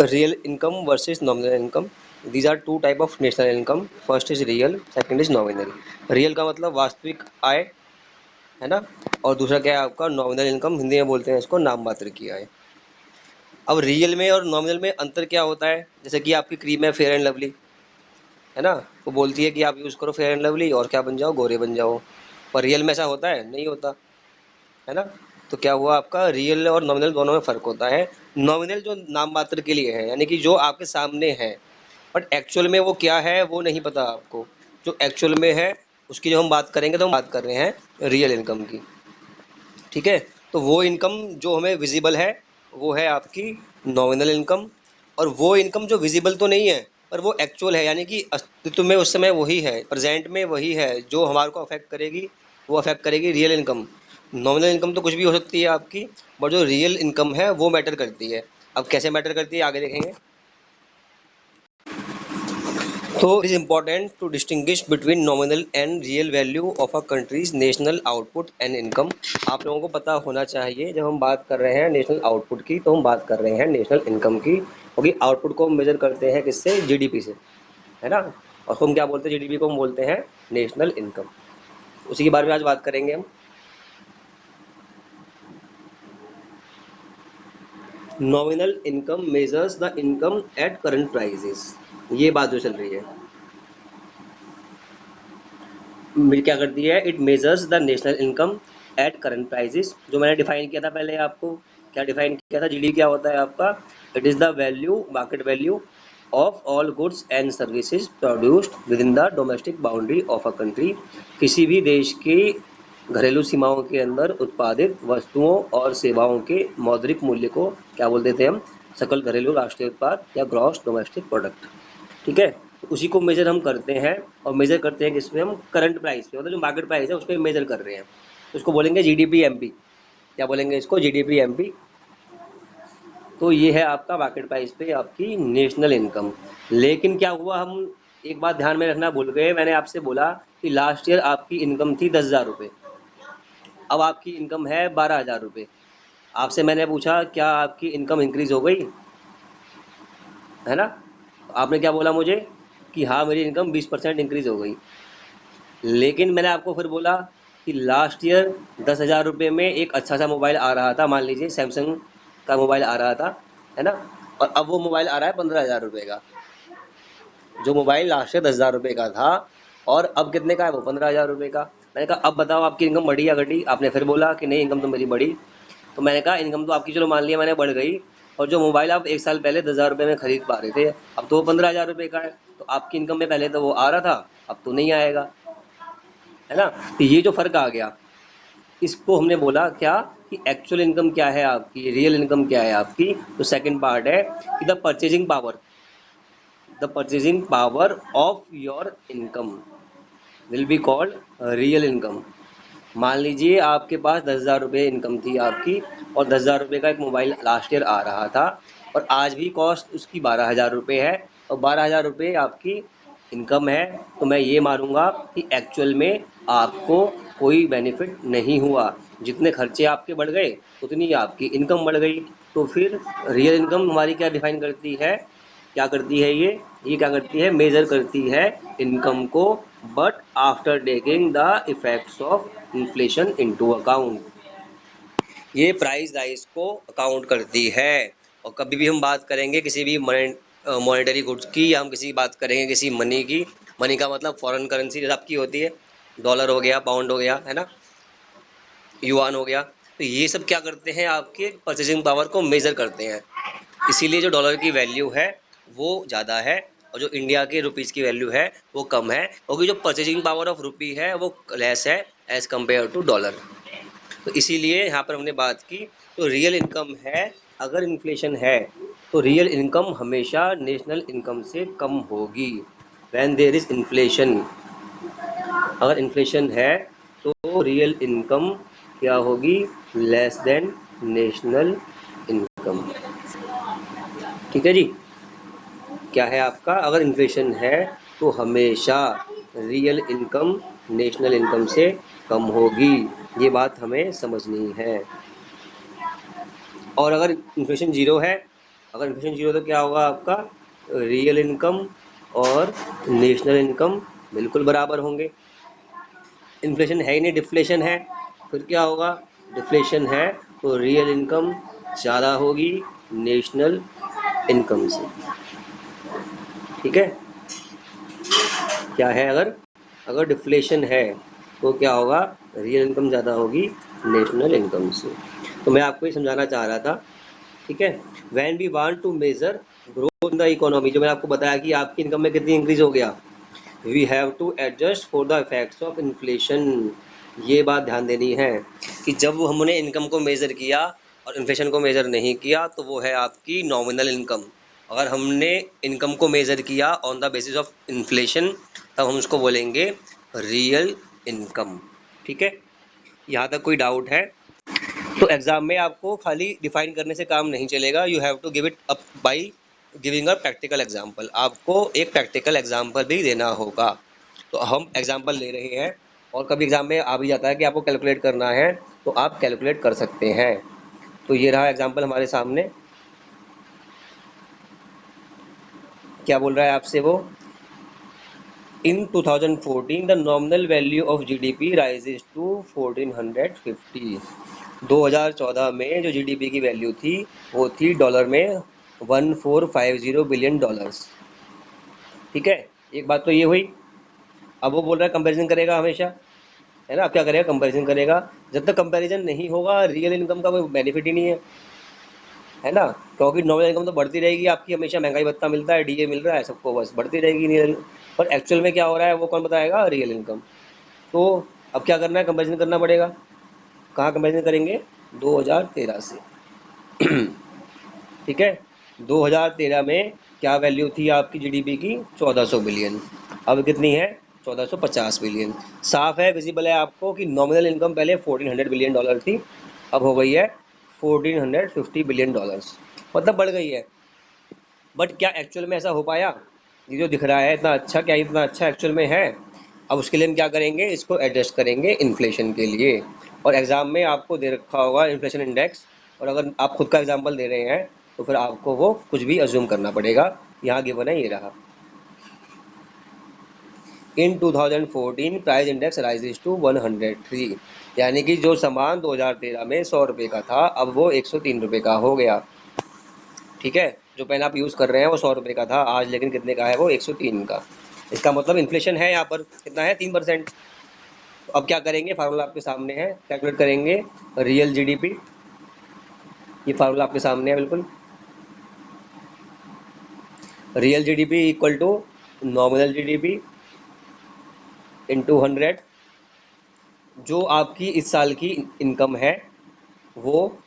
Real income versus nominal income. These are two type of national income. First is real, second is nominal. Real का मतलब वास्तविक आय, है ना, और दूसरा क्या है आपका नॉमिनल इनकम, हिंदी में बोलते हैं इसको नाम मात्र की आय। अब रियल में और नॉमिनल में अंतर क्या होता है? जैसे कि आपकी क्रीम है फेयर एंड लवली, है ना, वो बोलती है कि आप यूज़ करो फेयर एंड लवली और क्या बन जाओ, गोरे बन जाओ। पर रियल में ऐसा होता है? नहीं होता, है ना। तो क्या हुआ आपका, रियल और नॉमिनल दोनों में फ़र्क होता है। नॉमिनल जो नाम मात्र के लिए है, यानी कि जो आपके सामने है, बट एक्चुअल में वो क्या है वो नहीं पता आपको। जो एक्चुअल में है उसकी जब हम बात करेंगे तो हम बात कर रहे हैं रियल इनकम की, ठीक है। तो वो इनकम जो हमें विजिबल है वो है आपकी नॉमिनल इनकम, और वो इनकम जो विजिबल तो नहीं है पर वो एक्चुअल है, यानी कि अस्तित्व में उस समय वही है, प्रेजेंट में वही है जो हमारे को अफेक्ट करेगी, वो अफेक्ट करेगी रियल इनकम। नॉमिनल इनकम तो कुछ भी हो सकती है आपकी, बट जो रियल इनकम है वो मैटर करती है। अब कैसे मैटर करती है आगे देखेंगे। तो it is important to distinguish between nominal and real value of a country's national output and income. आप लोगों को पता होना चाहिए, जब हम बात कर रहे हैं नेशनल आउटपुट की तो हम बात कर रहे हैं नेशनल इनकम की, क्योंकि आउटपुट को हम मेजर करते हैं किससे, जीडीपी से, है ना। और हम क्या बोलते हैं, जीडीपी को हम बोलते हैं नेशनल इनकम। उसी के बारे में आज बात करेंगे हम। Nominal income measures the income at current prices, ये बात जो चल रही है क्या करती है, it measures the national income at current prices. जो मैंने डिफाइन किया था पहले आपको, क्या डिफाइन किया था, जीडीपी क्या होता है आपका, it is the value, market value of all goods and services produced with in the domestic boundary of a country. किसी भी देश की घरेलू सीमाओं के अंदर उत्पादित वस्तुओं और सेवाओं के मौद्रिक मूल्य को क्या बोलते थे हम, सकल घरेलू राष्ट्रीय उत्पाद या ग्रॉस डोमेस्टिक प्रोडक्ट, ठीक है। तो उसी को मेजर हम करते हैं, और मेजर करते हैं किसमें, हम करंट प्राइस पे, मतलब जो मार्केट प्राइस है उस पर मेजर कर रहे हैं। तो उसको बोलेंगे जीडीपी एमपी, क्या बोलेंगे इसको, जीडीपी एमपी। तो ये है आपका मार्केट प्राइस पे आपकी नेशनल इनकम। लेकिन क्या हुआ, हम एक बात ध्यान में रखना भूल गए, मैंने आपसे बोला कि लास्ट ईयर आपकी इनकम थी 10,000 रुपये, अब आपकी इनकम है 12,000 रुपये। आपसे मैंने पूछा क्या आपकी इनकम इंक्रीज हो गई, है ना। आपने क्या बोला मुझे कि हाँ मेरी इनकम 20% इंक्रीज हो गई। लेकिन मैंने आपको फिर बोला कि लास्ट ईयर 10,000 रुपये में एक अच्छा सा मोबाइल आ रहा था, मान लीजिए सैमसंग का मोबाइल आ रहा था, है ना। और अब वो मोबाइल आ रहा है 15,000 रुपये का। जो मोबाइल लास्ट ईयर 10,000 रुपये का था और अब कितने का है, वो 15,000 रुपये का। मैंने कहा अब बताओ आपकी इनकम बढ़ी या घटी। आपने फिर बोला कि नहीं इनकम तो मेरी बढ़ी। तो मैंने कहा इनकम तो आपकी चलो मान लिया मैंने बढ़ गई, और जो मोबाइल आप एक साल पहले 10,000 रुपये में खरीद पा रहे थे अब तो वो 15,000 रुपये का है। तो आपकी इनकम में पहले तो वो आ रहा था, अब तो नहीं आएगा, है ना। तो ये जो फर्क आ गया, इसको हमने बोला क्या कि एक्चुअल इनकम क्या है आपकी, रियल इनकम क्या है आपकी। तो सेकंड पार्ट है कि the purchasing power of your income will be called real income. मान लीजिए आपके पास 10,000 रुपये इनकम थी आपकी, और 10,000 रुपये का एक मोबाइल लास्ट ईयर आ रहा था, और आज भी कॉस्ट उसकी 12,000 रुपये है, और 12,000 रुपये आपकी इनकम है। तो मैं ये मानूंगा कि एक्चुअल में आपको कोई बेनिफिट नहीं हुआ, जितने खर्चे आपके बढ़ गए उतनी आपकी इनकम बढ़ गई। तो फिर रियल इनकम हमारी क्या डिफाइन करती है, क्या करती है ये क्या करती है, मेजर करती है इनकम को, but after taking the effects of inflation into account. ये प्राइस राइज को अकाउंट करती है। और कभी भी हम बात करेंगे किसी भी मॉनेटरी गुड्स की, या हम किसी की बात करेंगे किसी मनी की, मनी का मतलब फॉरेन करेंसी जैसे आपकी होती है, डॉलर हो गया, पाउंड हो गया, है ना, युआन हो गया। तो ये सब क्या करते हैं, आपके परचेजिंग पावर को मेजर करते हैं। इसीलिए जो डॉलर की वैल्यू है वो ज़्यादा है, और जो इंडिया के रुपीज़ की वैल्यू है वो कम है, क्योंकि जो परचेजिंग पावर ऑफ रुपी है वो लेस है एज़ कम्पेयर टू डॉलर। तो इसीलिए यहाँ पर हमने बात की। तो रियल इनकम है, अगर इन्फ्लेशन है तो रियल इनकम हमेशा नेशनल इनकम से कम होगी। व्हेन देयर इज इन्फ्लेशन, अगर इन्फ्लेशन है तो रियल इनकम क्या होगी, लेस देन नेशनल इनकम, ठीक है जी। क्या है आपका, अगर इन्फ्लेशन है तो हमेशा रियल इनकम नेशनल इनकम से कम होगी, ये बात हमें समझनी है। और अगर इन्फ्लेशन जीरो है अगर इन्फ्लेशन जीरो तो क्या होगा आपका, रियल इनकम और नेशनल इनकम बिल्कुल बराबर होंगे। इन्फ्लेशन है ही नहीं, डिफ्लेशन है, फिर क्या होगा, डिफ्लेशन है तो रियल इनकम ज़्यादा होगी नेशनल इनकम से। ठीक है, क्या है, अगर अगर डिफ्लेशन है तो क्या होगा, रियल इनकम ज़्यादा होगी नेशनल इनकम से। तो मैं आपको ये समझाना चाह रहा था। ठीक है, when we want to measure growth in the economy, जो मैंने आपको बताया कि आपकी इनकम में कितनी इंक्रीज हो गया, we have to adjust for the effects of inflation. ये बात ध्यान देनी है कि जब हमने इनकम को मेज़र किया और इन्फ्लेशन को मेज़र नहीं किया तो वो है आपकी नॉमिनल इनकम। अगर हमने इनकम को मेज़र किया on the basis of inflation तब हम उसको बोलेंगे रियल इनकम। ठीक है, यहाँ तक कोई डाउट है? तो एग्जाम में आपको खाली डिफाइन करने से काम नहीं चलेगा, you have to give it up by giving a practical example. आपको एक प्रैक्टिकल एग्जाम्पल भी देना होगा। तो हम एग्जाम्पल ले रहे हैं, और कभी एग्जाम में आ भी जाता है कि आपको कैलकुलेट करना है तो आप कैलकुलेट कर सकते हैं। तो ये रहा एग्जाम्पल हमारे सामने। क्या बोल रहा है आपसे वो, in 2014 the nominal value of GDP rises to 1450। 2014 में जो जीडीपी की वैल्यू थी वो थी डॉलर में 1450 बिलियन डॉलर्स। ठीक है, एक बात तो ये हुई। अब वो बोल रहा है कंपैरिजन करेगा हमेशा, है ना। अब क्या करेगा, कंपैरिजन करेगा। जब तक कंपैरिजन नहीं होगा रियल इनकम का कोई बेनिफिट ही नहीं है ना। क्योंकि नॉमिनल इनकम तो बढ़ती रहेगी आपकी, हमेशा महंगाई भत्ता मिलता है, डीए मिल रहा है सबको, बस बढ़ती रहेगी रियल। पर एक्चुअल में क्या हो रहा है वो कौन बताएगा, रियल इनकम। तो अब क्या करना है, कंपैरिजन करना पड़ेगा। कहाँ कंपैरिजन करेंगे, 2013 से। ठीक है, 2013 में क्या वैल्यू थी आपकी जीडीपी की, 1400 बिलियन। अब कितनी है, 1450 बिलियन। साफ है, विजिबल है आपको कि नॉमिनल इनकम पहले 1400 बिलियन डॉलर थी, अब हो गई है 1450 बिलियन डॉलर्स, मतलब बढ़ गई है। बट क्या एक्चुअल में ऐसा हो पाया, ये जो दिख रहा है इतना अच्छा, क्या इतना अच्छा एक्चुअल में है? अब उसके लिए हम क्या करेंगे, इसको एडजस्ट करेंगे इन्फ्लेशन के लिए। और एग्जाम में आपको दे रखा होगा इन्फ्लेशन इंडेक्स, और अगर आप खुद का एग्जाम्पल दे रहे हैं तो फिर आपको वो कुछ भी अज्यूम करना पड़ेगा। यहाँ गिवन है, ये रहा। इन 2014 प्राइस इंडेक्स राइजेस टू 103, यानी कि जो सामान 2013 में 100 रुपये का था अब वो 103 रुपये का हो गया। ठीक है, जो पेन आप यूज़ कर रहे हैं वो 100 रुपये का था आज, लेकिन कितने का है वो, 103 का। इसका मतलब इन्फ्लेशन है यहाँ पर, कितना है, 3%। तो अब क्या करेंगे, फार्मूला आपके सामने है, कैलकुलेट करेंगे रियल जीडीपी। ये फार्मूला आपके सामने है बिल्कुल। Real GDP equal to nominal GDP into 100। जो आपकी इस साल की इनकम है वो,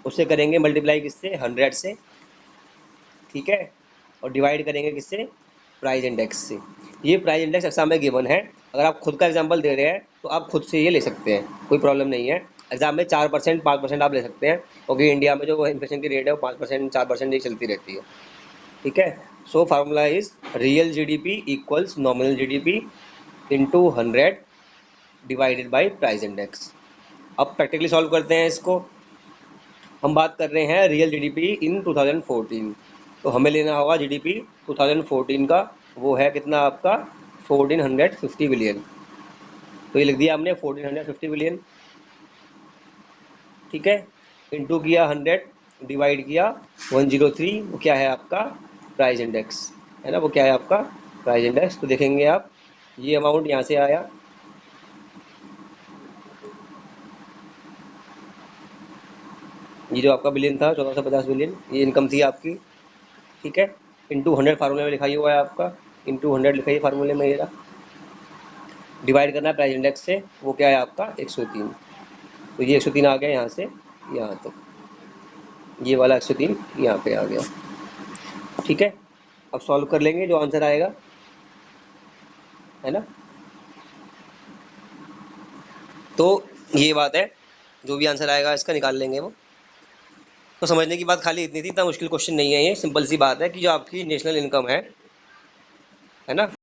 उससे करेंगे मल्टीप्लाई किससे, 100 से। ठीक है, और डिवाइड करेंगे किससे, प्राइस इंडेक्स से। ये प्राइस इंडेक्स एग्जाम में गिवन है। अगर आप खुद का एग्जाम्पल दे रहे हैं तो आप खुद से ये ले सकते हैं, कोई प्रॉब्लम नहीं है। एग्जाम में 4% 5% आप ले सकते हैं, क्योंकि इंडिया में जो इन्फ्लेशन की रेट है वो 5% 4% ही चलती रहती है। ठीक है, so formula is real GDP equals nominal GDP into 100 divided by price index. अब प्रैक्टिकली सॉल्व करते हैं इसको। हम बात कर रहे हैं रियल जीडीपी इन 2014, तो हमें लेना होगा जीडीपी 2014 का, वो है कितना आपका, 1450 बिलियन। तो ये लिख दिया हमने 1450 बिलियन। ठीक है, इंटू किया 100, डिवाइड किया 103, वो क्या है आपका, प्राइस इंडेक्स, है ना, वो क्या है आपका प्राइस इंडेक्स। तो देखेंगे आप, ये अमाउंट यहाँ से आया, ये जो आपका बिलियन था 1450 बिलियन, ये इनकम थी आपकी। ठीक है, इंटू 100 फार्मूले में लिखा ही हुआ है आपका, इंटू 100 लिखा ही फार्मूले में, ये रहा। डिवाइड करना है प्राइस इंडेक्स से, वो क्या है आपका 103। तो ये 103 आ गया यहाँ से यहाँ तक, ये वाला 103 यहाँ पे आ गया। ठीक है, अब सॉल्व कर लेंगे, जो आंसर आएगा, है ना। तो ये बात है, जो भी आंसर आएगा इसका निकाल लेंगे वो। तो समझने की बात खाली इतनी थी, इतना मुश्किल क्वेश्चन नहीं है, ये सिंपल सी बात है कि जो आपकी नेशनल इनकम है ना,